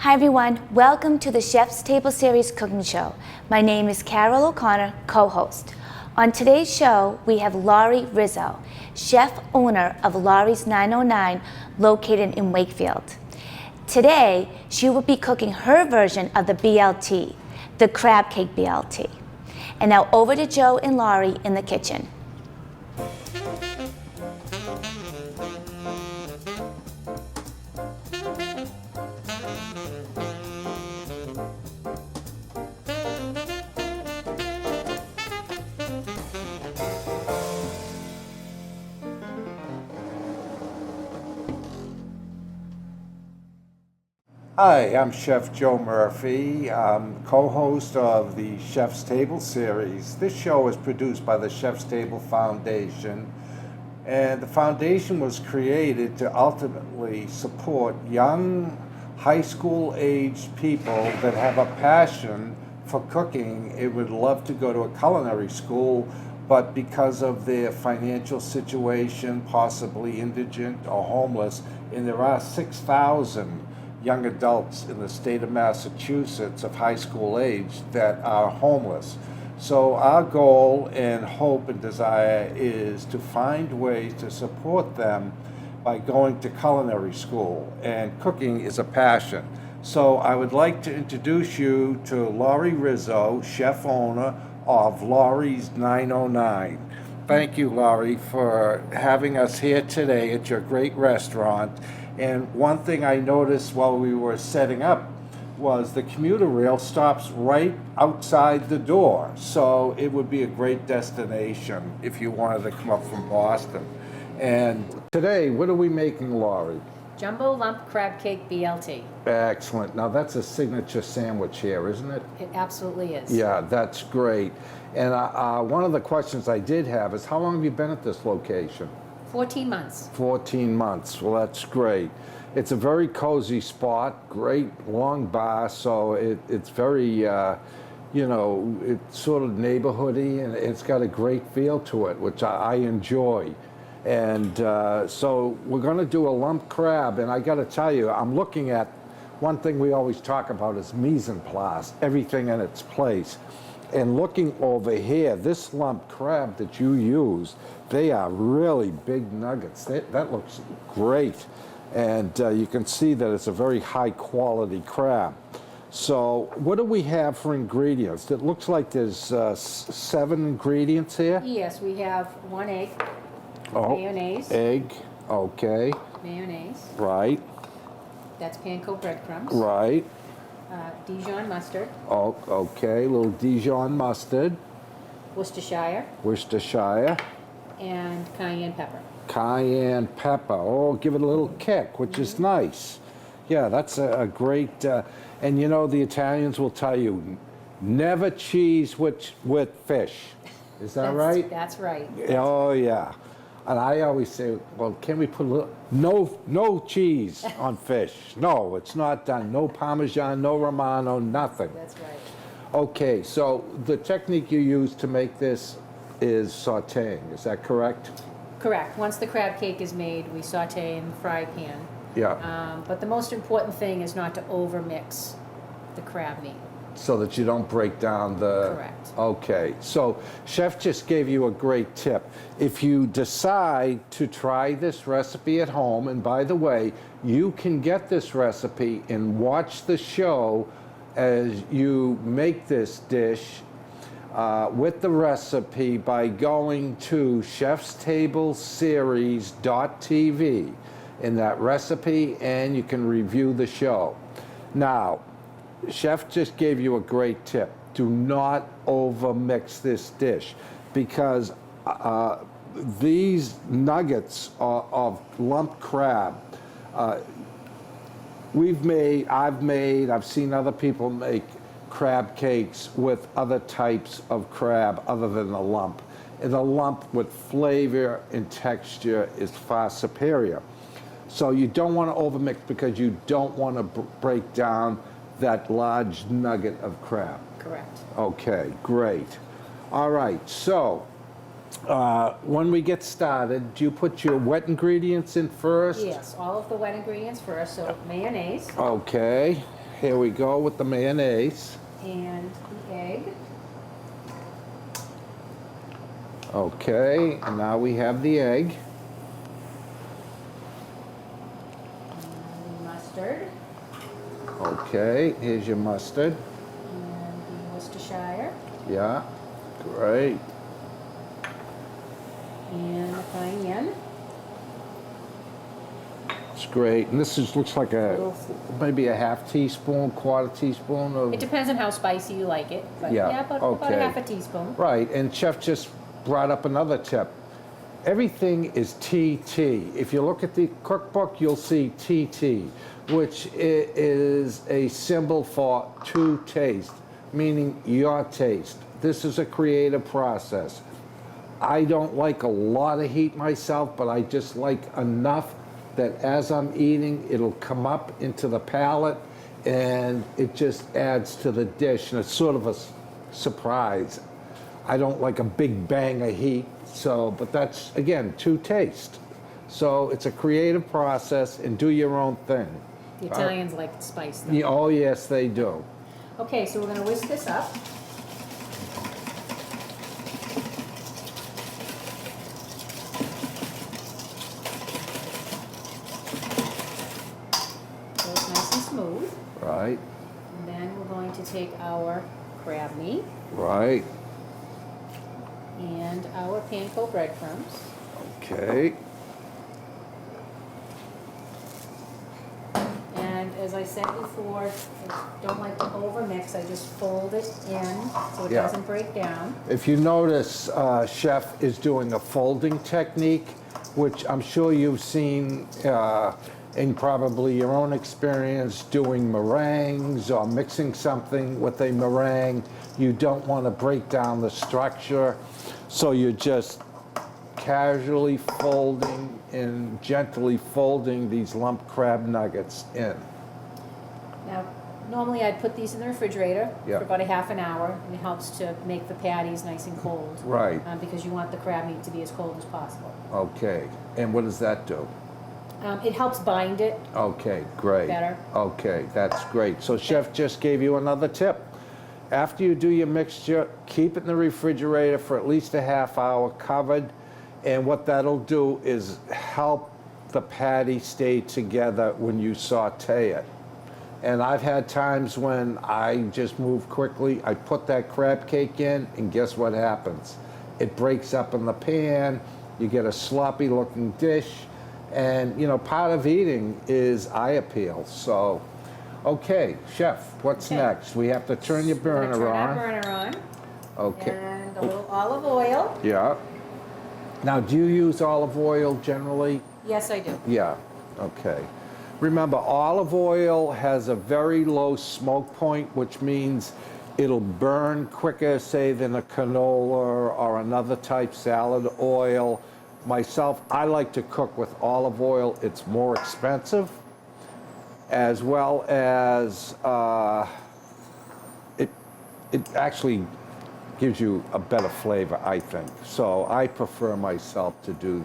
Hi everyone, welcome to the Chef's Table Series cooking show. My name is Carol O'Connor, co-host. On today's show, we have Laurie Rizzo, chef owner of Laurie's 909, located in Wakefield. Today, she will be cooking her version of the BLT, the Crab Cake BLT. And now over to Joe and Laurie in the kitchen. Hi, I'm Chef Joe Murphy. I'm co-host of the Chef's Table series. This show is produced by the Chef's Table Foundation, and the foundation was created to ultimately support young high school aged people that have a passion for cooking. It would love to go to a culinary school, but because of their financial situation, possibly indigent or homeless, and there are 6,000 young adults in the state of Massachusetts of high school age that are homeless. So our goal and hope and desire is to find ways to support them by going to culinary school, and cooking is a passion. So I would like to introduce you to Laurie Rizzo, chef owner of Laurie's 909. Thank you, Laurie, for having us here today at your great restaurant. And one thing I noticed while we were setting up was the commuter rail stops right outside the door. So it would be a great destination if you wanted to come up from Boston. And today, what are we making, Laurie? Jumbo lump crab cake BLT. Excellent. Now that's a signature sandwich here, isn't it? It absolutely is. Yeah, that's great. And one of the questions I did have is, how long have you been at this location? 14 months. 14 months. Well, that's great. It's a very cozy spot, great long bar, so it's very, it's sort of neighborhoody, and it's got a great feel to it, which I enjoy. And so we're going to do a lump crab, and I got to tell you, I'm looking at one thing we always talk about is mise en place, everything in its place. And looking over here, this lump crab that you use, they are really big nuggets. That looks great. And you can see that it's a very high quality crab. So what do we have for ingredients? It looks like there's 7 ingredients here. Yes, we have 1 egg, mayonnaise. Egg, okay. Mayonnaise. Right. That's panko breadcrumbs. Right. Dijon mustard. Oh, okay, a little Dijon mustard. Worcestershire. Worcestershire. And cayenne pepper. Cayenne pepper. Oh, give it a little kick, which is nice. Yeah, that's a great, and you know, the Italians will tell you, never cheese with fish. Is that right? That's right. Oh, yeah. And I always say, well, can we put a little, no cheese on fish. No, it's not done. No Parmesan, no Romano, nothing. That's right. Okay, so the technique you use to make this is sauteing, is that correct? Correct. Once the crab cake is made, we saute in the fry pan. Yeah. But the most important thing is not to overmix the crab meat. So that you don't break down the... Correct. Okay, so Chef just gave you a great tip. If you decide to try this recipe at home, and by the way, you can get this recipe and watch the show as you make this dish with the recipe by going to chefstablesseries.tv in that recipe, and you can review the show. Now, Chef just gave you a great tip. Do not overmix this dish, because these nuggets of lump crab, I've seen other people make crab cakes with other types of crab other than the lump. And the lump with flavor and texture is far superior. So you don't want to overmix, because you don't want to break down that large nugget of crab. Correct. Okay, great. All right, so when we get started, do you put your wet ingredients in first? Yes, all of the wet ingredients first. So mayonnaise. Okay, here we go with the mayonnaise. And the egg. Okay, and now we have the egg. And the mustard. Okay, here's your mustard. And the Worcestershire. Yeah, great. And the cayenne. It's great. And this looks like maybe a half teaspoon, quarter teaspoon of... It depends on how spicy you like it. But Yeah, yeah, about okay. a half a teaspoon. Right, and Chef just brought up another tip. Everything is TT. If you look at the cookbook, you'll see TT, which is a symbol for to taste, meaning your taste. This is a creative process. I don't like a lot of heat myself, but I just like enough that as I'm eating, it'll come up into the palate, and it just adds to the dish, and it's sort of a surprise. I don't like a big bang of heat, but that's, again, to taste. So it's a creative process, and do your own thing. The Italians like spice, though. Yeah, oh, yes, they do. Okay, so we're going to whisk this up. So it's nice and smooth. Right, And then we're going to take our crab meat right, and our panko breadcrumbs. okay. And as I said before, I don't like to overmix. I just fold it in so it Yeah. doesn't break down. If you notice, Chef is doing a folding technique, which I'm sure you've seen in probably your own experience doing meringues or mixing something with a meringue. You don't want to break down the structure, so you're just casually folding and gently folding these lump crab nuggets in. Now, normally I'd put these in the refrigerator Yeah. for about a half an hour, and it helps to make the patties nice and cold. Right. Because you want the crab meat to be as cold as possible. Okay, and what does that do? It helps bind it. Okay, great. Better. Okay, that's great. So Chef just gave you another tip. After you do your mixture, keep it in the refrigerator for at least a half hour covered, and what that'll do is help the patty stay together when you saute it. And I've had times when I just move quickly, I put that crab cake in, and guess what happens? It breaks up in the pan, you get a sloppy looking dish, and you know, part of eating is eye appeal. So, okay, Chef, what's Okay. next? We have to turn your We're gonna burner turn on. our burner on. Okay. And a little olive oil. Yeah. Now, do you use olive oil generally? Yes, I do. Yeah, okay. Remember, olive oil has a very low smoke point, which means it'll burn quicker, say, than a canola or another type salad oil. Myself, I like to cook with olive oil. It's more expensive, as well as it actually gives you a better flavor, I think. So I prefer myself to do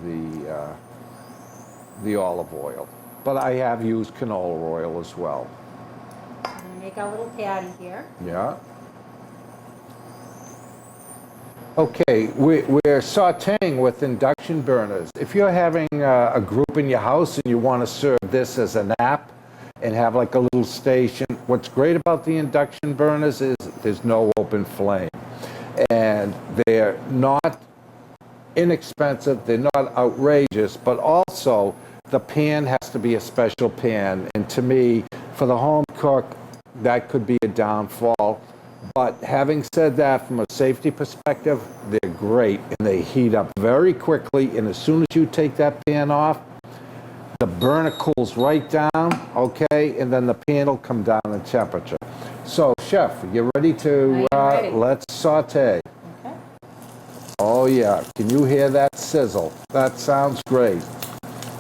the olive oil. But I have used canola oil as well. I'm going to make our little patty here. Yeah. Okay, we're sauteing with induction burners. If you're having a group in your house and you want to serve this as an app and have like a little station, what's great about the induction burners is there's no open flame. And they're not inexpensive, they're not outrageous, but also the pan has to be a special pan. And to me, for the home cook, that could be a downfall. But having said that, from a safety perspective, they're great and they heat up very quickly. And as soon as you take that pan off, the burner cools right down, okay? And then the pan will come down in temperature. So, Chef, you ready to, I am ready. let's saute. Okay. Oh yeah, can you hear that sizzle? That sounds great.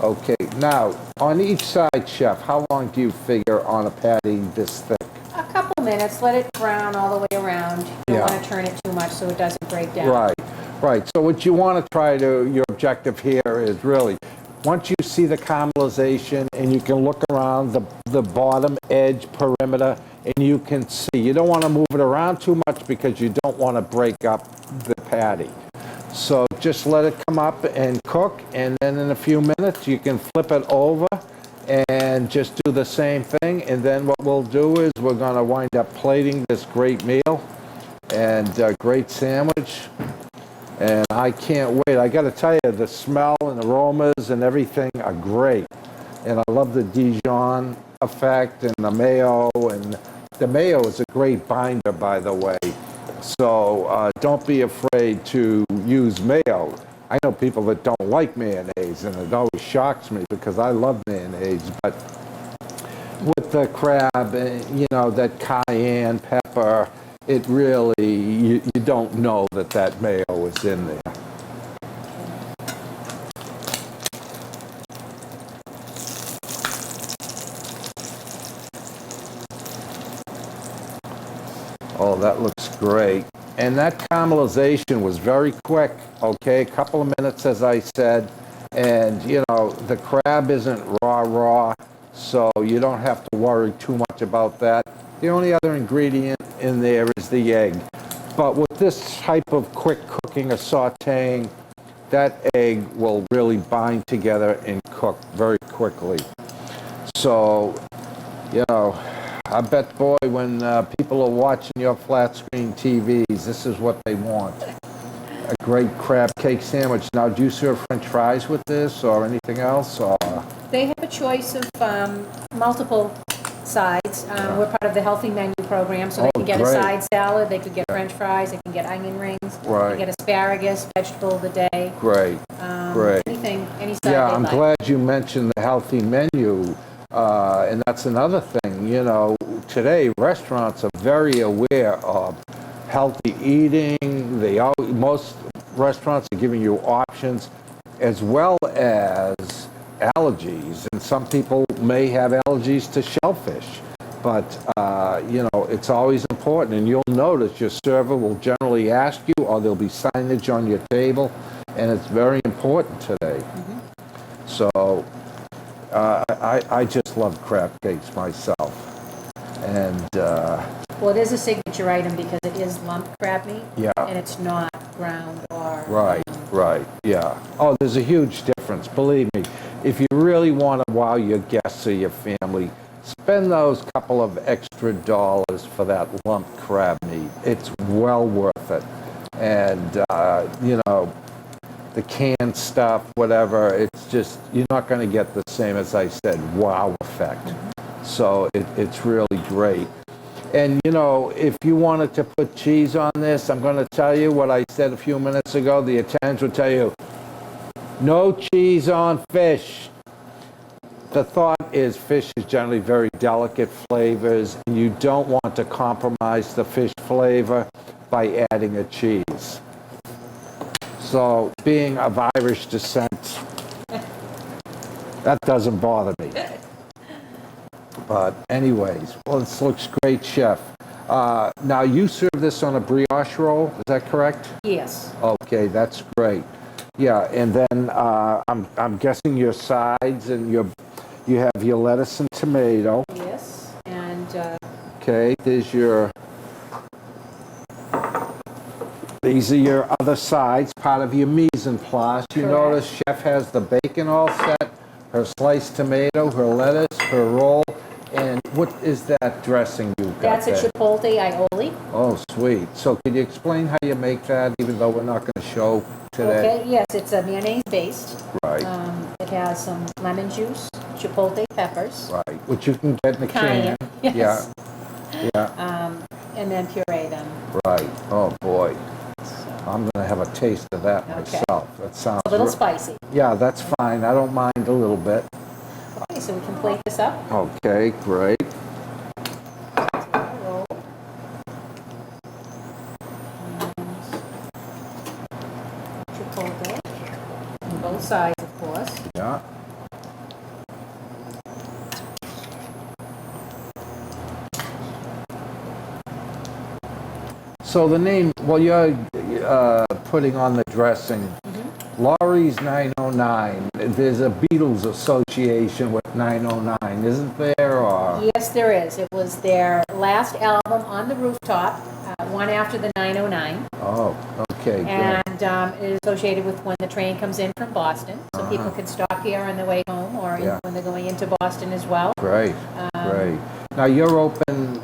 Okay, now, on each side, Chef, how long do you figure on a patty this thick? A couple minutes. Let it brown all the way around. You don't Yeah. want to turn it too much so it doesn't break down. Right, right. So what you want to try to, your objective here is really, once you see see the caramelization, and you can look around the bottom edge perimeter, and you can see. You don't want to move it around too much because you don't want to break up the patty. So just let it come up and cook, and then in a few minutes you can flip it over and just do the same thing. And then what we'll do is we're going to wind up plating this great meal and great sandwich. And I can't wait. I got to tell you, the smell and aromas and everything are great. And I love the Dijon effect and the mayo. And the mayo is a great binder, by the way. So don't be afraid to use mayo. I know people that don't like mayonnaise, and it always shocks me because I love mayonnaise. But with the crab, you know, that cayenne pepper, it really, you don't know that mayo is in there. Oh, that looks great. And that caramelization was very quick, okay? A couple of minutes, as I said. And, you know, the crab isn't raw, so you don't have to worry too much about that. The only other ingredient in there is the egg. But with this type of quick cooking or sauteing, that egg will really bind together and cook very quickly. So, you know, I bet, boy, when people are watching your flat screen TVs, this is what they want. A great crab cake sandwich. Now, do you serve French fries with this or anything else? Or? They have a choice of multiple sides. We're part of the healthy menu program, so they can get a side salad, they could get French fries, they can get onion rings, they can get asparagus, vegetable of the day. Great. Great. Anything, any side Yeah, they I'm like. glad you mentioned the healthy menu. And that's another thing, you know, today restaurants are very aware of healthy eating. Most restaurants are giving you options as well as allergies. And some people may have allergies to shellfish. But, you know, it's always important. And you'll notice your server will generally ask you, or there'll be signage on your table. And it's very important today. Mm-hmm. So I just love crab cakes myself. And well, it is a signature item because it is lumped crab meat. Yeah. And it's not ground or... Right, yeah. Oh, there's a huge difference. Believe me, if you really want to wow your guests or your family, spend those couple of extra dollars for that lumped crab meat. It's well worth it. And, you know, the canned stuff, whatever, it's just, you're not going to get the same, as I said, wow effect. So it's really great. And, you know, if you wanted to put cheese on this, I'm going to tell you what I said a few minutes ago. The Italians will tell you, no cheese on fish. The thought is fish is generally very delicate flavors, and you don't want to compromise the fish flavor by adding a cheese. So, being of Irish descent, that doesn't bother me. But anyways, well, this looks great, Chef. Now, you serve this on a brioche roll, is that correct? Yes. Okay, that's great. Yeah, and then I'm guessing your sides, and you have your lettuce and tomato. Yes, and... Okay, these are your other sides, part of your mise en place. You notice Chef has the bacon all set, her sliced tomato, her lettuce, her roll, and what is that dressing you've got That's a chipotle aioli. Oh, sweet. So can you explain how you make that, even though we're not going to show today? Okay, yes, it's a mayonnaise based. Right. It has some lemon juice, chipotle peppers. Right, which you can get in a can. Yes. Yeah. And then puree them. Right. Oh, boy. I'm going to have a taste of that myself. That sounds a little spicy. Yeah, that's fine. I don't mind a little bit. Okay, so we can plate this up. Okay, great. Roll. Chipotle. On both sides, of course. Yeah. So the name, well, you're putting on the dressing, Laurie's 909 909. There's a Beatles association with 909, isn't there? Or Yes, there is. It was their last album on the rooftop, one after the 909. Oh, okay, good. And it is associated with when the train comes in from Boston. So people can stop here on their way home or when they're going into Boston as well. Great, great. Now you're open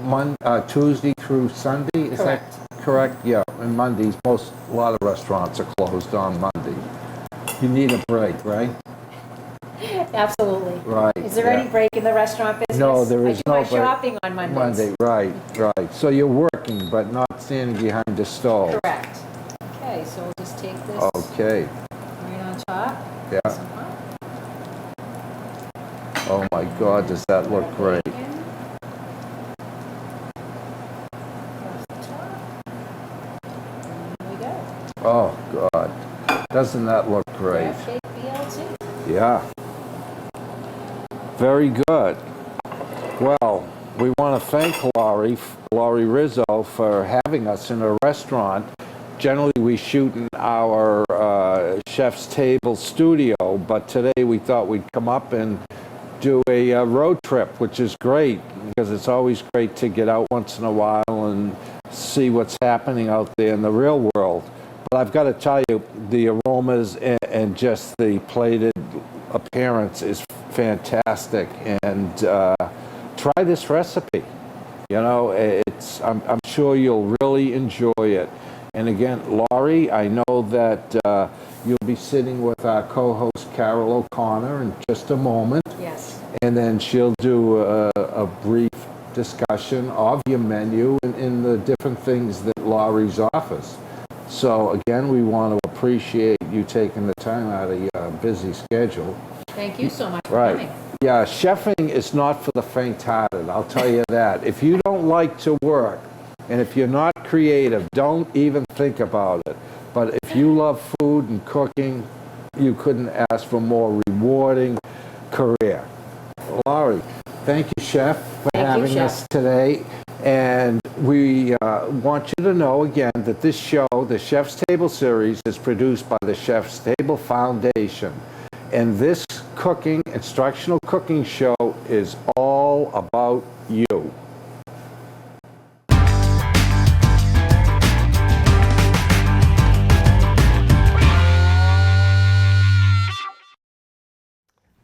Tuesday through Sunday, is Correct. that correct? Yeah, and Mondays, a lot of restaurants are closed on Monday. You need a break, right? Absolutely. Right. Is there any break in the restaurant business? No, there is no I break. do my shopping on Mondays. Monday, right. So you're working, but not standing behind the stove. Correct. Okay, so we'll just take this Okay. right on top. Yeah. Oh my God, does that look great? Oh God, doesn't that look great? Crab Cake BLT. Yeah. Very good. Well, we want to thank Laurie Rizzo, for having us in her restaurant. Generally, we shoot in our chef's table studio, but today we thought we'd come up and do a road trip, which is great because it's always great to get out once in a while and see what's happening out there in the real world. But I've got to tell you, the aromas and just the plated appearance is fantastic. And try this recipe. You know, I'm sure you'll really enjoy it. And again, Laurie, I know that you'll be sitting with our co-host Carol O'Connor in just a moment. Yes. And then she'll do a brief discussion of your menu and the different things that Laurie's offers. So again, we want to appreciate you taking the time out of your busy schedule. Thank you so much for coming. Yeah, chefing is not for the faint-hearted, I'll tell you that. If you don't like to work, and if you're not creative, don't even think about it. But if you love food and cooking, you couldn't ask for a more rewarding career. Laurie, thank you, Chef, for having us today. And we want you to know again that this show, the Chef's Table series, is produced by the Chef's Table Foundation. And this instructional cooking show is all about you.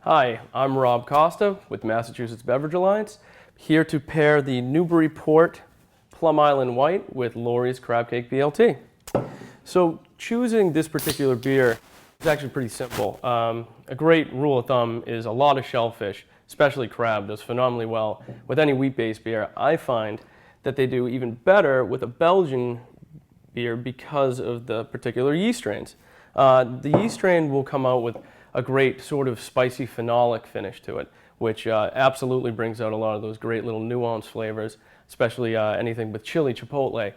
Hi, I'm Rob Costa with Massachusetts Beverage Alliance, here to pair the Newburyport Plum Island White with Laurie's Crab Cake BLT. So choosing this particular beer is actually pretty simple. A great rule of thumb is a lot of shellfish, especially crab, does phenomenally well with any wheat-based beer. I find that they do even better with a Belgian beer because of the particular yeast strains. The yeast strain will come out with a great sort of spicy phenolic finish to it, which absolutely brings out a lot of those great little nuanced flavors, especially anything with chili, chipotle.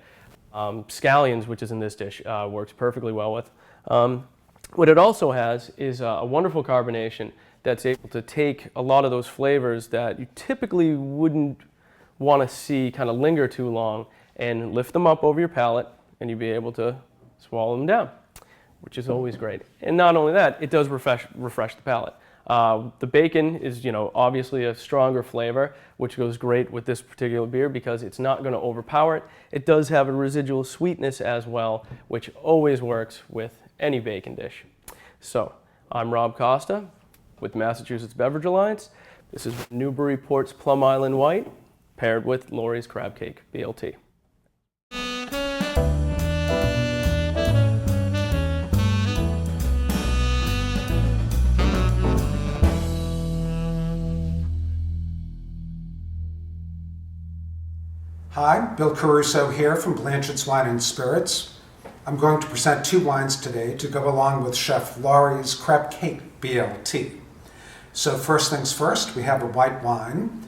Scallions, which is in this dish, works perfectly well with. What it also has is a wonderful carbonation that's able to take a lot of those flavors that you typically wouldn't want to see kind of linger too long and lift them up over your palate, and you'll be able to swallow them down, which is always great. And not only that, it does refresh the palate. The bacon is, obviously a stronger flavor, which goes great with this particular beer because it's not going to overpower it. It does have a residual sweetness as well, which always works with any bacon dish. So, I'm Rob Costa with Massachusetts Beverage Alliance. This is Newburyport's Plum Island White, paired with Laurie's Crab Cake BLT. Hi, Bill Caruso here from Blanchard's Wine and Spirits. I'm going to present two wines today to go along with Chef Laurie's Crab Cake BLT. So first things first, we have a white wine.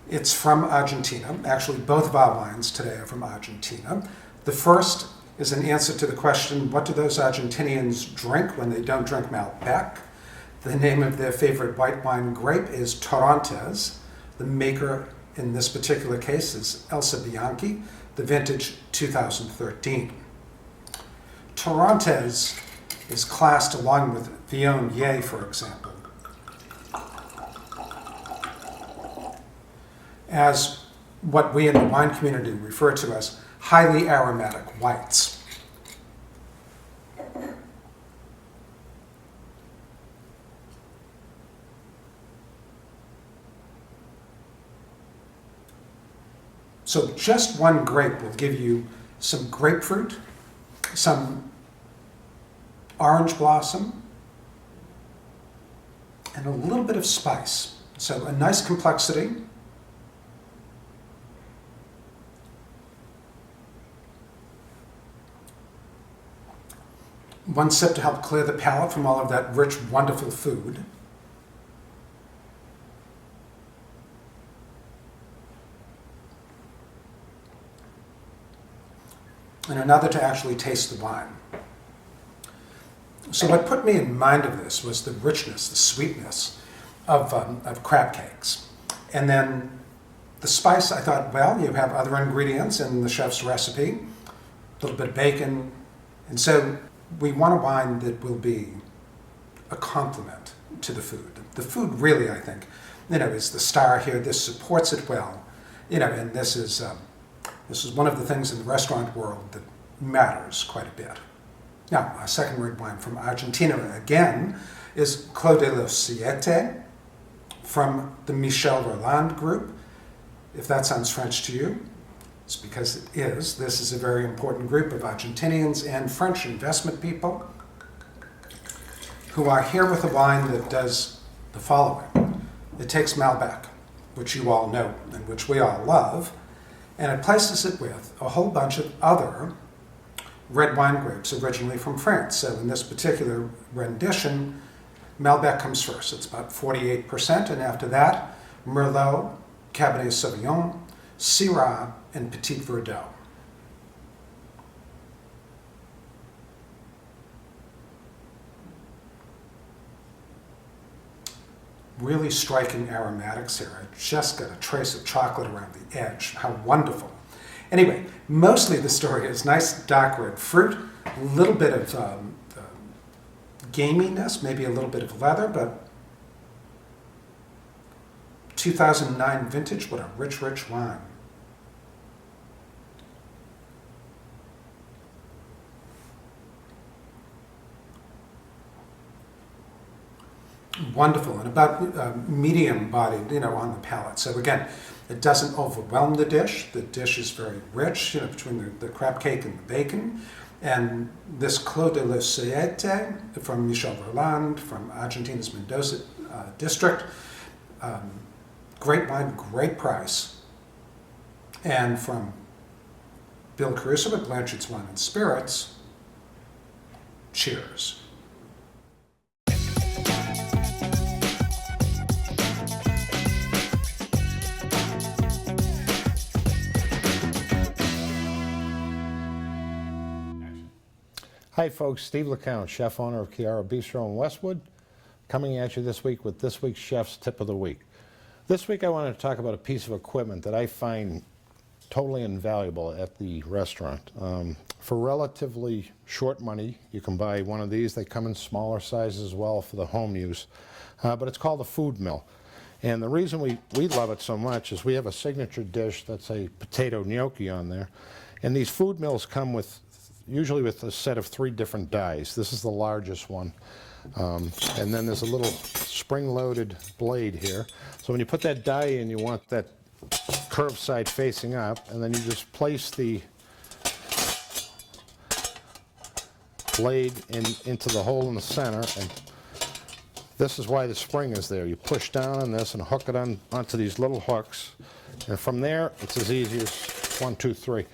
It's from Argentina. Actually, both of our wines today are from Argentina. The first is an answer to the question, what do those Argentinians drink when they don't drink Malbec? The name of their favorite white wine grape is Torrontés. The maker in this particular case is Elsa Bianchi, the vintage 2013. Torrontés is classed along with Viognier, for example, as what we in the wine community refer to as highly aromatic whites. So just one grape will give you some grapefruit, some orange blossom, and a little bit of spice. So a nice complexity. One sip to help clear the palate from all of that rich, wonderful food. And another to actually taste the wine. So what put me in mind of this was the richness, the sweetness of crab cakes. And then the spice, I thought, well, you have other ingredients in the chef's recipe, a little bit of bacon, and so we want a wine that will be a complement to the food. The food really, I think, is the star here. This supports it well, and this is one of the things in the restaurant world that matters quite a bit. Now, our second red wine from Argentina, again, is Clos de los Siete from the Michel Rolland group. If that sounds French to you, it's because it is. This is a very important group of Argentinians and French investment people who are here with a wine that does the following. It takes Malbec, which you all know and which we all love, and it places it with a whole bunch of other red wine grapes originally from France. So in this particular rendition, Malbec comes first. It's about 48%, and after that, Merlot, Cabernet Sauvignon, Syrah, and Petit Verdot. Really striking aromatics here. I just got a trace of chocolate around the edge. How wonderful. Anyway, mostly the story is nice dark red fruit, a little bit of gaminess, maybe a little bit of leather, but 2009 vintage, what a rich, rich wine. Wonderful, and about medium bodied, on the palate. So again, it doesn't overwhelm the dish. The dish is very rich, between the crab cake and the bacon. And this Clos de los Siete from Michel Rolland, from Argentina's Mendoza district. Great wine, great price. And from Bill Caruso at Blanchard's Wine and Spirits, cheers. Hi folks, Steve LeCount, chef owner of Chiara Bistro in Westwood, coming at you this week with this week's Chef's Tip of the Week. This week I wanted to talk about a piece of equipment that I find totally invaluable at the restaurant. For relatively short money, you can buy one of these. They come in smaller sizes as well for the home use, but it's called a food mill. And the reason we love it so much is we have a signature dish that's a potato gnocchi on there, and these food mills come with usually with a set of 3 different dies. This is the largest one. And then there's a little spring-loaded blade here. So when you put that die in, you want that curved side facing up, and then you just place the blade into the hole in the center, and this is why the spring is there. You push down on this and hook it onto these little hooks, and from there, it's as easy as 1, 2, 3.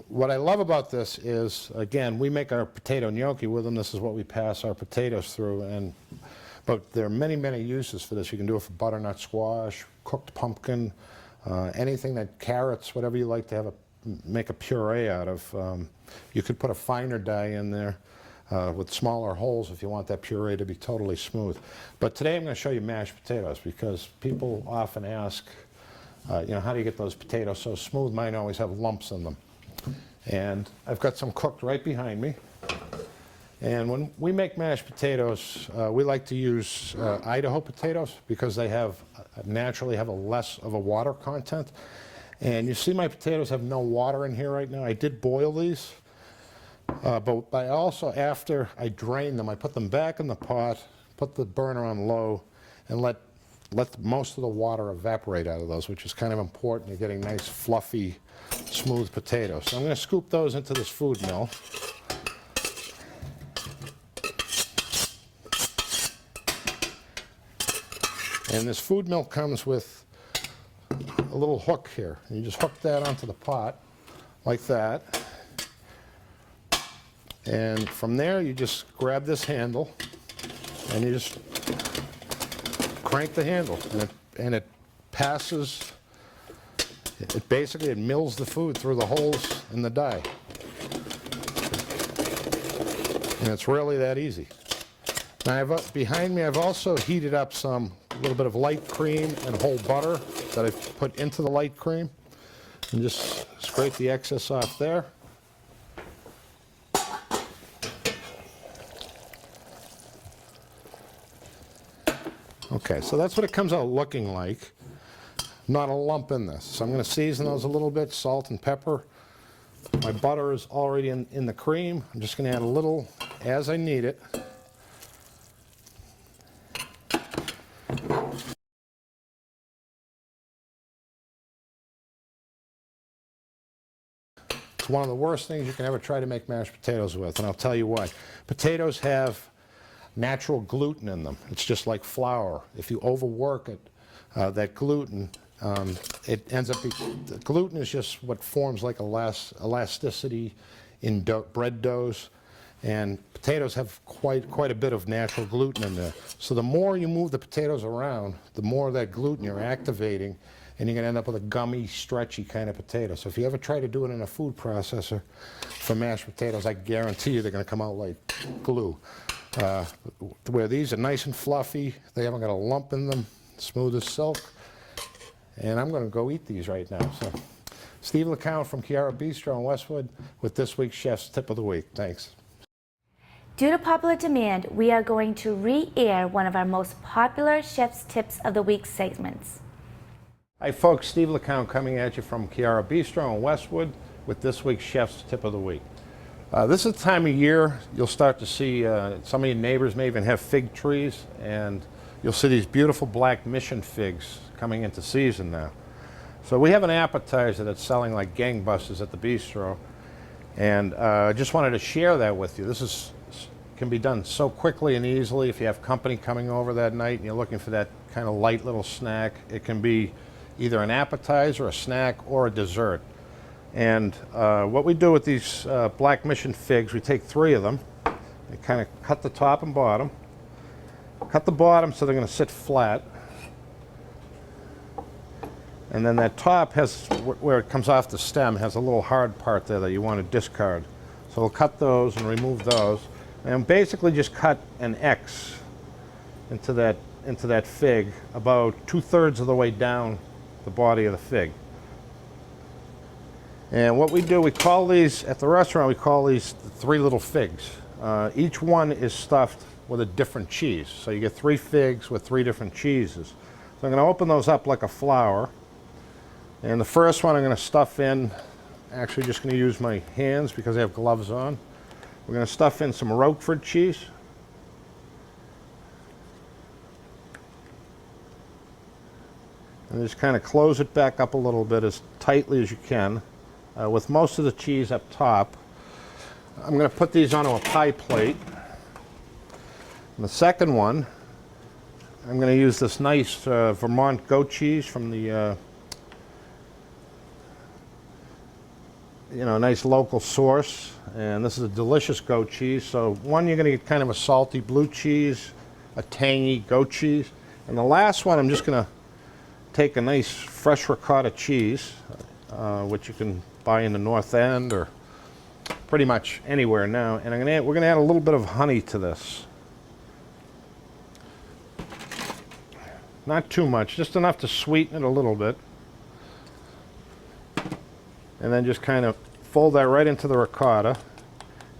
What I love about this is, again, we make our potato gnocchi with them. This is what we pass our potatoes through. But there are many, many uses for this. You can do it for butternut squash, cooked pumpkin, anything that carrots, whatever you like to make a puree out of. You could put a finer die in there with smaller holes if you want that puree to be totally smooth. But today I'm going to show you mashed potatoes because people often ask, how do you get those potatoes so smooth? Mine always have lumps in them. And I've got some cooked right behind me. And when we make mashed potatoes, we like to use Idaho potatoes because they have naturally have a less of a water content. And you see my potatoes have no water in here right now. I did boil these, but I also, after I drain them, I put them back in the pot, put the burner on low, and let most of the water evaporate out of those, which is kind of important. You're getting nice, fluffy, smooth potatoes. So I'm going to scoop those into this food mill. And this food mill comes with a little hook here. And you just hook that onto the pot like that. And from there, you just grab this handle and you just crank the handle. And it passes, it basically mills the food through the holes in the die. And it's really that easy. Now, behind me, I've also heated up a little bit of light cream and whole butter that I've put into the light cream. And just scrape the excess off there. Okay, so that's what it comes out looking like. Not a lump in this. So I'm going to season those a little bit, salt and pepper. My butter is already in the cream. I'm just going to add a little as I need it. It's one of the worst things you can ever try to make mashed potatoes with, and I'll tell you why. Potatoes have natural gluten in them. It's just like flour. If you overwork it, that gluten, it ends up the gluten is just what forms like elasticity in bread doughs, and potatoes have quite a bit of natural gluten in there. So the more you move the potatoes around, the more of that gluten you're activating, and you're going to end up with a gummy, stretchy kind of potato. So if you ever try to do it in a food processor for mashed potatoes, I guarantee you they're going to come out like glue. Where these are nice and fluffy, they haven't got a lump in them, smooth as silk. And I'm going to go eat these right now. So, Steve LeCount from Chiara Bistro in Westwood with this week's Chef's Tip of the Week. Thanks. Due to popular demand, we are going to re-air one of our most popular Chef's Tips of the Week segments. Hi folks, Steve LeCount coming at you from Chiara Bistro in Westwood with this week's Chef's Tip of the Week. This is the time of year you'll start to see some of your neighbors may even have fig trees, and you'll see these beautiful black mission figs coming into season now. So we have an appetizer that's selling like gangbusters at the bistro, and I just wanted to share that with you. This can be done so quickly and easily. If you have company coming over that night and you're looking for that kind of light little snack, it can be either an appetizer, a snack, or a dessert. And what we do with these black mission figs, we take 3 of them and kind of cut the top and bottom. Cut the bottom so they're going to sit flat. And then that top has, where it comes off the stem, has a little hard part there that you want to discard. So we'll cut those and remove those. And basically just cut an X into that fig about 2/3 of the way down the body of the fig. And what we do, we call these, at the restaurant, we call these 3 little figs. Each one is stuffed with a different cheese. So you get 3 figs with 3 different cheeses. So I'm going to open those up like a flower. And the first one I'm going to stuff in, actually just going to use my hands because I have gloves on. We're going to stuff in some Roquefort cheese. And just kind of close it back up a little bit as tightly as you can, with most of the cheese up top. I'm going to put these onto a pie plate. And the second one, I'm going to use this nice Vermont goat cheese from the nice local source, and this is a delicious goat cheese. So one, you're going to get kind of a salty blue cheese, a tangy goat cheese, and the last one I'm just going to take a nice fresh ricotta cheese, which you can buy in the North End or pretty much anywhere now, and we're going to add a little bit of honey to this. Not too much, just enough to sweeten it a little bit. And then just kind of fold that right into the ricotta.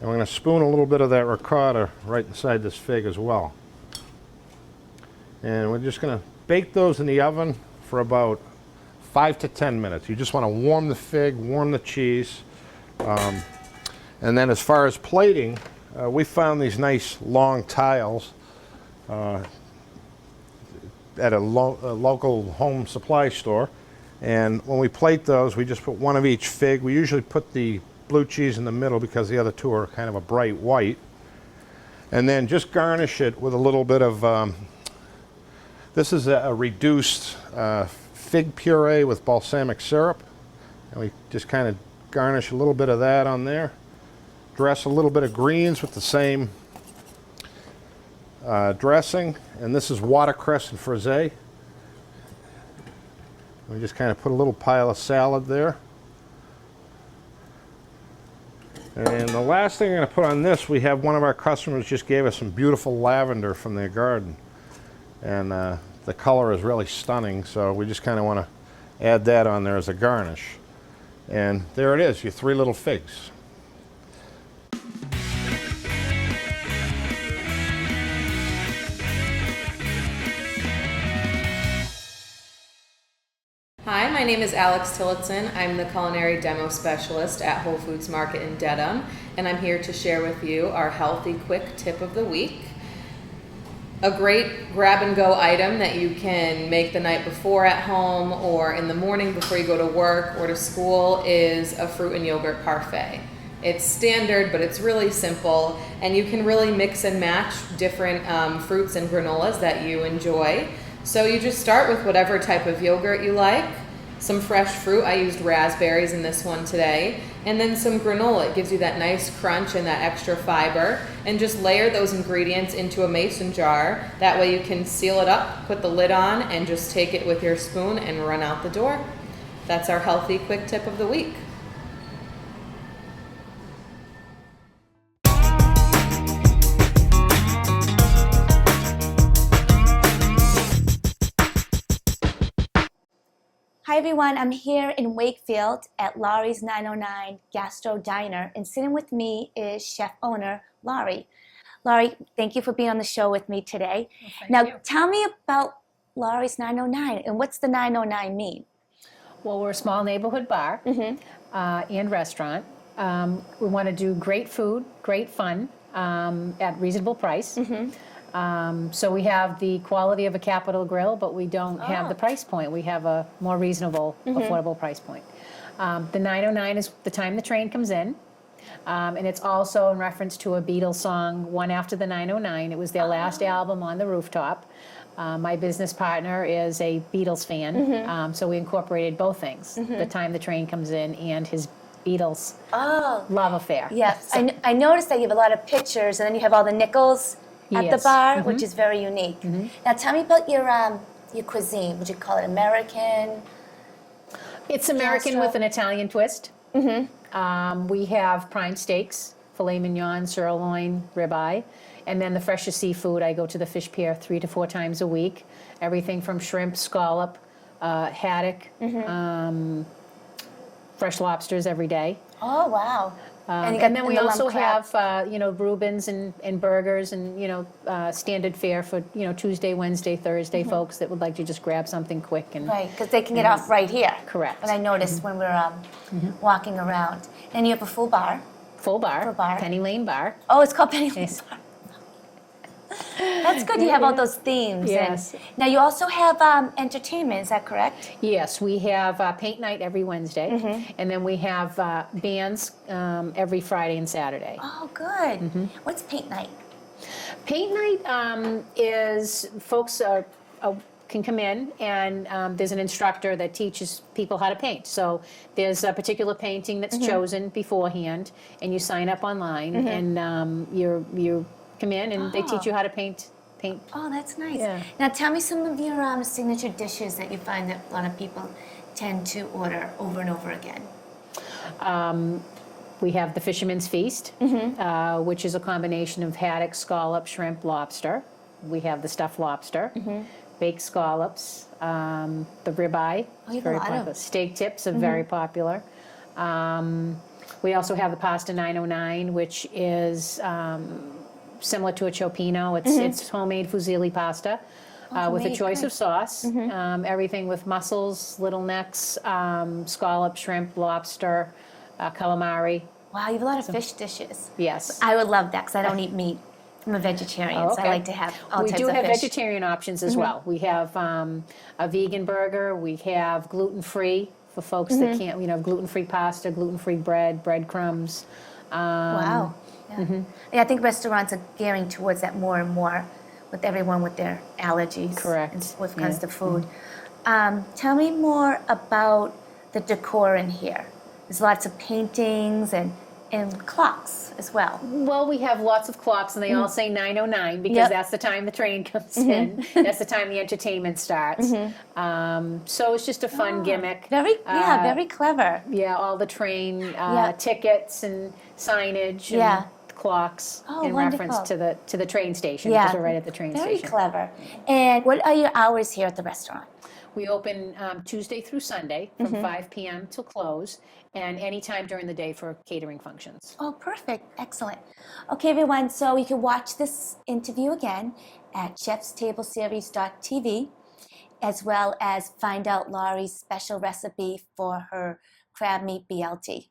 And we're going to spoon a little bit of that ricotta right inside this fig as well. And we're just going to bake those in the oven for about 5 to 10 minutes. You just want to warm the fig, warm the cheese. And then as far as plating, we found these nice long tiles at a local home supply store. And when we plate those, we just put one of each fig. We usually put the blue cheese in the middle because the other two are kind of a bright white. And then just garnish it with a little bit of, this is a reduced fig puree with balsamic syrup. And we just kind of garnish a little bit of that on there. Dress a little bit of greens with the same dressing. And this is watercress and frisee. We just kind of put a little pile of salad there. And the last thing I'm going to put on this, we have one of our customers just gave us some beautiful lavender from their garden. And the color is really stunning, so we just kind of want to add that on there as a garnish. And there it is, your 3 little figs. Hi, my name is Alex Tillotson. I'm the culinary demo specialist at Whole Foods Market in Dedham, and I'm here to share with you our healthy, quick tip of the week. A great grab-and-go item that you can make the night before at home or in the morning before you go to work or to school is a fruit and yogurt parfait. It's standard, but it's really simple, and you can really mix and match different fruits and granolas that you enjoy. So you just start with whatever type of yogurt you like, some fresh fruit. I used raspberries in this one today, and then some granola. It gives you that nice crunch and that extra fiber, and just layer those ingredients into a mason jar. That way you can seal it up, put the lid on, and just take it with your spoon and run out the door. That's our healthy, quick tip of the week. Hi everyone, I'm here in Wakefield at Laurie's 909 Gastro Diner, and sitting with me is chef owner Laurie. Laurie, thank you for being on the show with me today. Now, tell me about Laurie's 909 and what's the 909 mean? Well, we're a small neighborhood bar and restaurant. We want to do great food, great fun at reasonable price. So we have the quality of a Capital Grill, but we don't have the price point. We have a more reasonable, affordable price point. The 909 is the time the train comes in, and it's also in reference to a Beatles song, One After the 909. It was their last album on the rooftop. My business partner is a Beatles fan, so we incorporated both things, the time the train comes in and his Beatles love affair. Yes, I noticed that you have a lot of pictures, and then you have all the nickels at the bar, which is very unique. Now tell me about your cuisine. Would you call it American? It's American with an Italian twist. We have prime steaks, filet mignon, sirloin, ribeye, and then the freshest seafood. I go to the fish pier 3 to 4 times a week. Everything from shrimp, scallop, haddock, fresh lobsters every day. Oh, wow. And then we also have, Reubens and burgers and, standard fare for, Tuesday, Wednesday, Thursday folks that would like to just grab something quick. And right, because they can get off right here. Correct. But I noticed when we're walking around. And you have a full bar. Full bar. Full bar. Penny Lane Bar. Oh, it's called Penny Lane Bar. That's good. You have all those themes. Yes. And now you also have entertainment. Is that correct? Yes, we have paint night every Wednesday, and then we have bands every Friday and Saturday. Oh, good. What's paint night? Paint night is folks can come in, and there's an instructor that teaches people how to paint. So there's a particular painting that's chosen beforehand, and you sign up online, and you come in and they teach you how to paint. Oh, that's nice. Yeah. Now tell me some of your signature dishes that you find that a lot of people tend to order over and over again. We have the Fisherman's Feast, which is a combination of haddock, scallop, shrimp, lobster. We have the stuffed lobster, baked scallops, the ribeye. Oh, you have a lot of- Steak tips are very popular. We also have the pasta 909, which is similar to a ciocchino. It's homemade fusilli pasta with a homemade, choice great. of sauce. Everything with mussels, little necks, scallop, shrimp, lobster, calamari. Wow, you have a lot of fish dishes. Yes. I would love that because I don't eat meat. I'm a vegetarian, so I like to have all We types do of have fish. vegetarian options as well. We have a vegan burger. We have gluten-free for folks that can't, gluten-free pasta, gluten-free bread, breadcrumbs. Wow. Yeah. Yeah, I think restaurants are gearing towards that more and more with everyone with their allergies. Correct. And when it comes to food. Tell me more about the decor in here. There's lots of paintings and clocks as well. Well, we have lots of clocks, and they all say 9:09 because Yep. that's the time the train comes in. That's the time the entertainment starts. So it's just a fun gimmick. Very clever. Yeah, all the train Yeah. tickets and signage and Yeah. clocks Oh, in reference wonderful. to the train station Yeah. because we're right at the train Very station. clever. And what are your hours here at the restaurant? We open Tuesday through Sunday from 5 p.m. till close, and anytime during the day for catering functions. Oh, perfect. Excellent. Okay, everyone, so you can watch this interview again at chefstableseries.tv, as well as find out Laurie's special recipe for her crab meat BLT.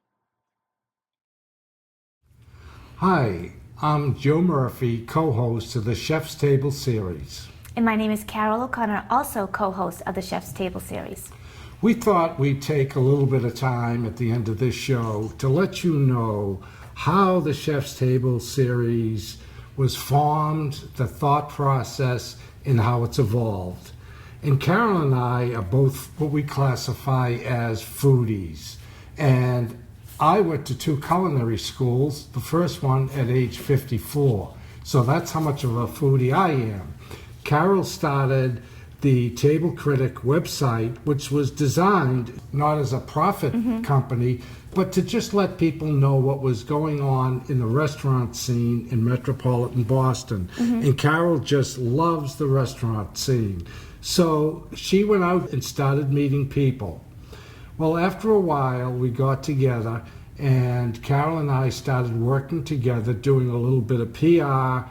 Hi, I'm Joe Murphy, co-host of the Chef's Table series. And my name is Carol O'Connor, also co-host of the Chef's Table series. We thought we'd take a little bit of time at the end of this show to let you know how the Chef's Table series was formed, the thought process, and how it's evolved. And Carol and I are both what we classify as foodies. And I went to 2 culinary schools, the first one at age 54. So that's how much of a foodie I am. Carol started the Table Critic website, which was designed not as a profit company, but to just let people know what was going on in the restaurant scene in metropolitan Boston. And Carol just loves the restaurant scene. So she went out and started meeting people. Well, after a while, we got together, and Carol and I started working together, doing a little bit of PR,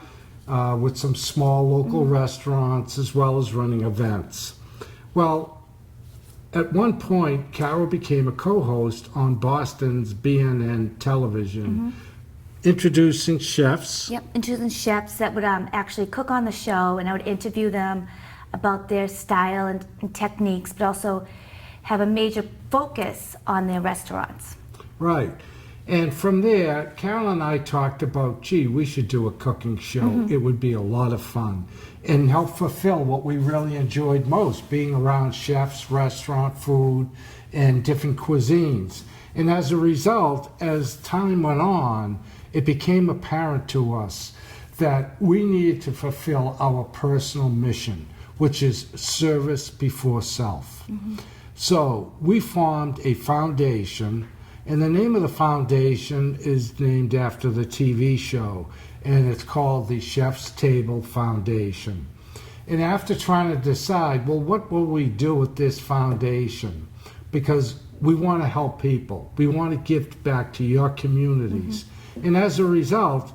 with some small local restaurants, as well as running events. Well, at one point, Carol became a co-host on Boston's BNN television, introducing chefs. Yep, introducing chefs that would actually cook on the show, and I would interview them about their style and techniques, but also have a major focus on their restaurants. Right. And from there, Carol and I talked about, gee, we should do a cooking show. It would be a lot of fun and help fulfill what we really enjoyed most, being around chefs, restaurant food, and different cuisines. And as a result, as time went on, it became apparent to us that we needed to fulfill our personal mission, which is service before self. So we formed a foundation, and the name of the foundation is named after the TV show, and it's called the Chef's Table Foundation. And after trying to decide, well, what will we do with this foundation? Because we want to help people. We want to give back to your communities. And as a result,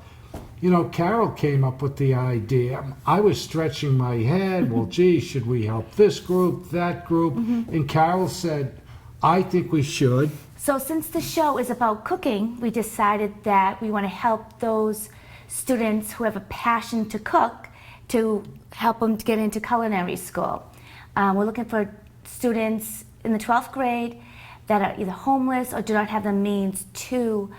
you know, Carol came up with the idea. I was stretching my head, well, gee, should we help this group, that group? And Carol said, I think we should. So since the show is about cooking, we decided that we want to help those students who have a passion to cook to help them to get into culinary school. We're looking for students in the 12th grade that are either homeless or do not have the means to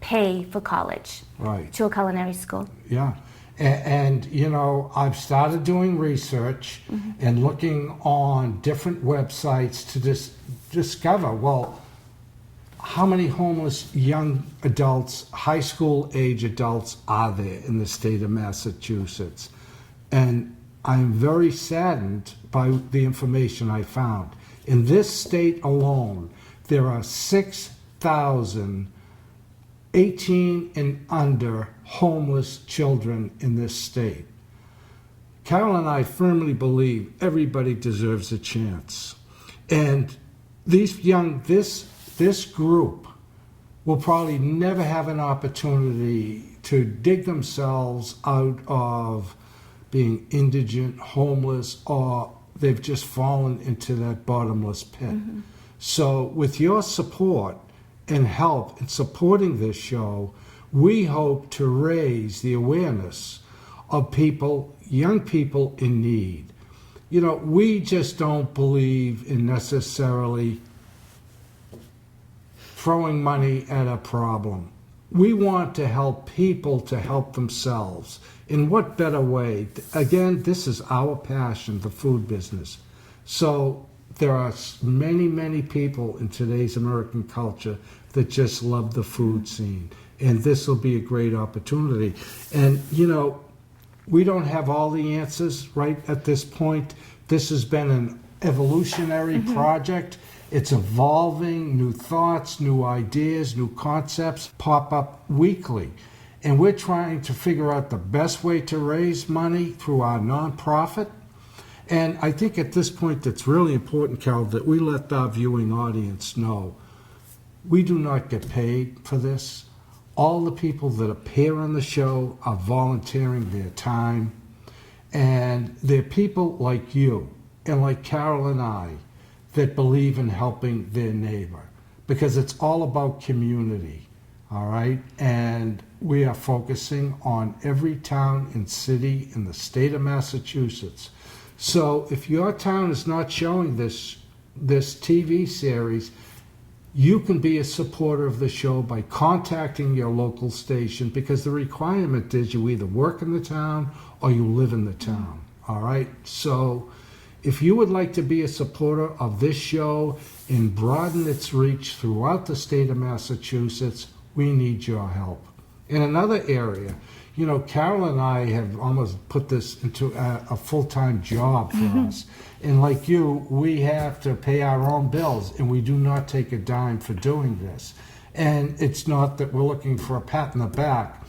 pay for college, Right. to a culinary school. Yeah. And you know, I've started doing research and looking on different websites to discover, well, how many homeless young adults, high school age adults are there in the state of Massachusetts? And I'm very saddened by the information I found. In this state alone, there are 6,000 18 and under homeless children in this state. Carol and I firmly believe everybody deserves a chance. And this group will probably never have an opportunity to dig themselves out of being indigent, homeless, or they've just fallen into that bottomless pit. Mm-hmm. So with your support and help in supporting this show, we hope to raise the awareness of people, young people in need. You know, we just don't believe in necessarily throwing money at a problem. We want to help people to help themselves. In what better way? Again, this is our passion, the food business. So there are many, many people in today's American culture that just love the food scene. And this will be a great opportunity. And, you know, we don't have all the answers right at this point. This has been an evolutionary project. It's evolving. New thoughts, new ideas, new concepts pop up weekly. And we're trying to figure out the best way to raise money through our nonprofit. And I think at this point it's really important, Carol, that we let our viewing audience know we do not get paid for this. All the people that appear on the show are volunteering their time. And they're people like you and like Carol and I that believe in helping their neighbor, because it's all about community, all right? And we are focusing on every town and city in the state of Massachusetts. So if your town is not showing this TV series, you can be a supporter of the show by contacting your local station, because the requirement is you either work in the town or you live in the town, all right? So if you would like to be a supporter of this show and broaden its reach throughout the state of Massachusetts, we need your help. In another area, you know, Carol and I have almost put this into a full-time job for us. And like you, we have to pay our own bills, and we do not take a dime for doing this. And it's not that we're looking for a pat in the back,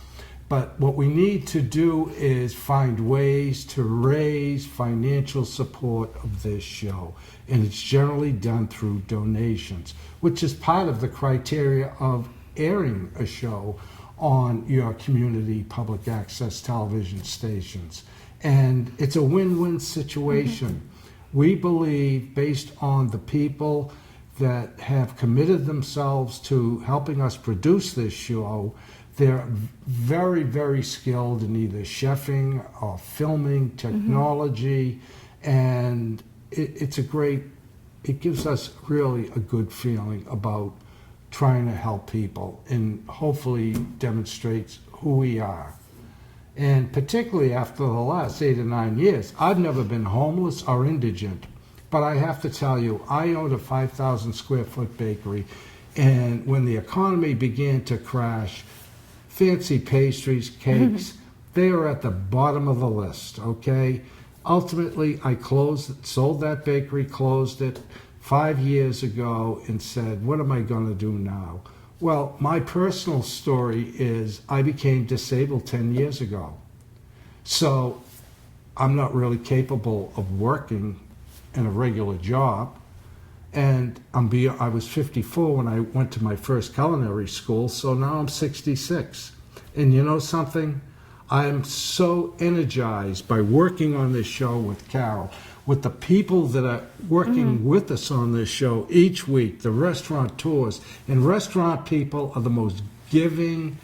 but what we need to do is find ways to raise financial support of this show. And it's generally done through donations, which is part of the criteria of airing a show on your community public access television stations. And it's a win-win situation. We believe, based on the people that have committed themselves to helping us produce this show, they're very, very skilled in either chefing or filming, technology, and it gives us really a good feeling about trying to help people and hopefully demonstrates who we are. And particularly after the last 8 or 9 years, I've never been homeless or indigent, but I have to tell you, I owned a 5,000 square foot bakery, and when the economy began to crash, fancy pastries, cakes, they are at the bottom of the list, okay? Ultimately, I sold that bakery, closed it 5 years ago, and said, what am I going to do now? Well, my personal story is I became disabled 10 years ago. So I'm not really capable of working in a regular job. And I was 54 when I went to my first culinary school, so now I'm 66. And you know something? I'm so energized by working on this show with Carol, with the people that are working with us on this show each week, the restaurateurs. And restaurant people are the most giving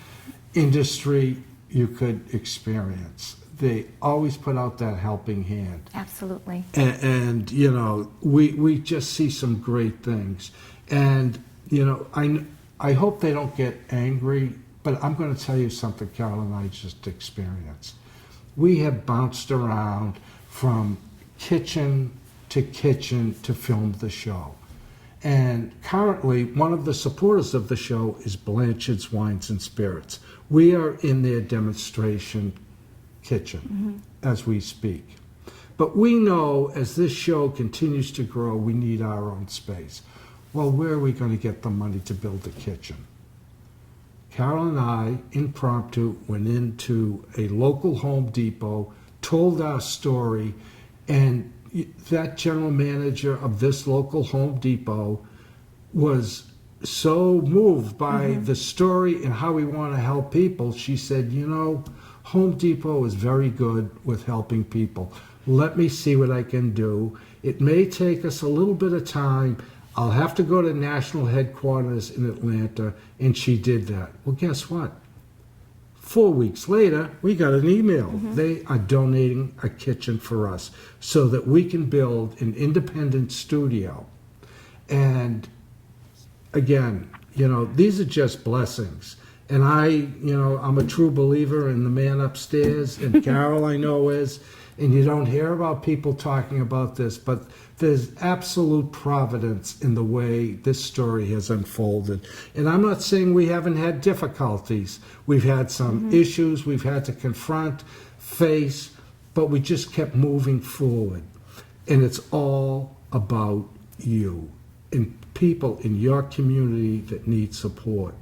industry you could experience. They always put out that helping hand. Absolutely. And you know, we just see some great things. And, you know, I hope they don't get angry, but I'm going to tell you something Carol and I just experienced. We have bounced around from kitchen to film the show. And currently, one of the supporters of the show is Blanchard's Wines and Spirits. We are in their demonstration kitchen as we speak. But we know as this show continues to grow, we need our own space. Well, where are we going to get the money to build the kitchen? Carol and I, impromptu, went into a local Home Depot, told our story, and that general manager of this local Home Depot was so moved by the story and how we want to help people. She said, you know, Home Depot is very good with helping people. Let me see what I can do. It may take us a little bit of time. I'll have to go to national headquarters in Atlanta. And she did that. Well, guess what? 4 weeks later, we got an email. They are donating a kitchen for us so that we can build an independent studio. And again, you know, these are just blessings. And I'm a true believer in the man upstairs, and Carol I know is, and you don't hear about people talking about this, but there's absolute providence in the way this story has unfolded. And I'm not saying we haven't had difficulties. We've had some issues we've had to confront, face, but we just kept moving forward. And it's all about you and people in your community that need support.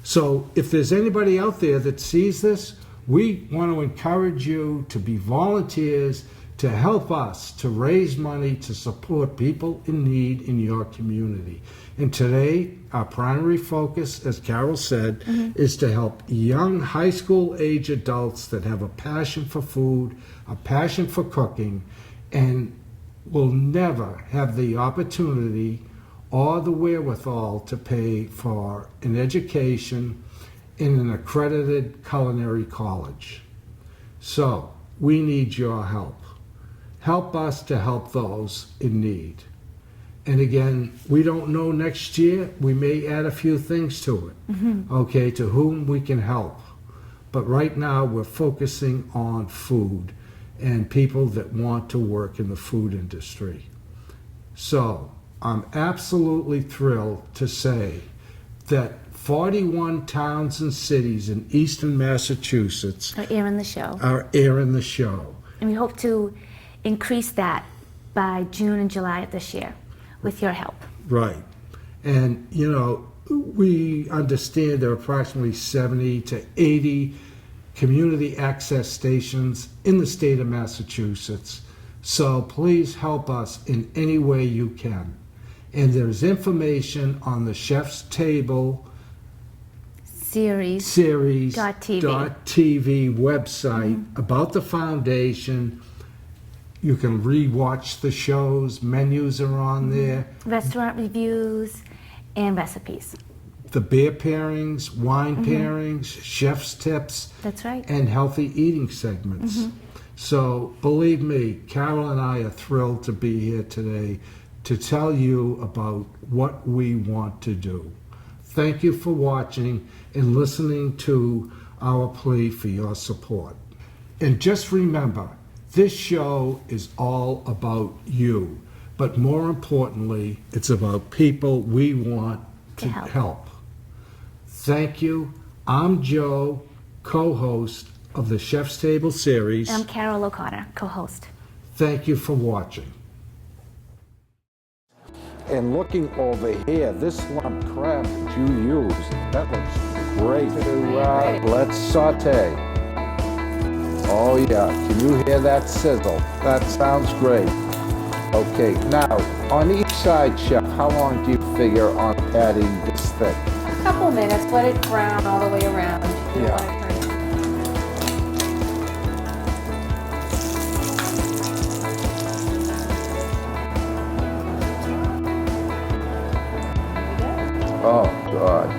So if there's anybody out there that sees this, we want to encourage you to be volunteers to help us to raise money to support people in need in your community. And today, our primary focus, as Carol said, is to help young high school age adults that have a passion for food, a passion for cooking, and will never have the opportunity or the wherewithal to pay for an education in an accredited culinary college. So we need your help. Help us to help those in need. And again, we don't know next year, we may add a few things to it, okay, to whom we can help. But right now we're focusing on food and people that want to work in the food industry. So I'm absolutely thrilled to say that 41 towns and cities in eastern Massachusetts Are airing the show. are airing the show. And we hope to increase that by June and July of this year with your help. Right. And, you know, we understand there are approximately 70 to 80 community access stations in the state of Massachusetts. So please help us in any way you can. And there's information on the Chef's Table Series. TV website about the foundation. You can re-watch the shows, menus are on there. Restaurant reviews and recipes. The beer pairings, wine pairings, chef's tips. That's right. And healthy eating segments. So believe me, Carol and I are thrilled to be here today to tell you about what we want to do. Thank you for watching and listening to our plea for your support. And just remember, this show is all about you, but more importantly, it's about people we want to help. Thank you. I'm Joe, co-host of the Chef's Table series. And I'm Carol O'Connor, co-host. Thank you for watching. And looking over here, this lump crab that you used, that looks great. Let's saute. Oh yeah, can you hear that sizzle? That sounds great. Okay, now, on each side, Chef, how long do you figure on adding this thick? A couple minutes, let it brown all the way around. You don't want it burning. Oh, God.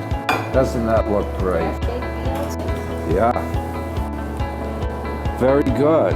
Doesn't that look great? Crab Cake BLT. Yeah. Very good.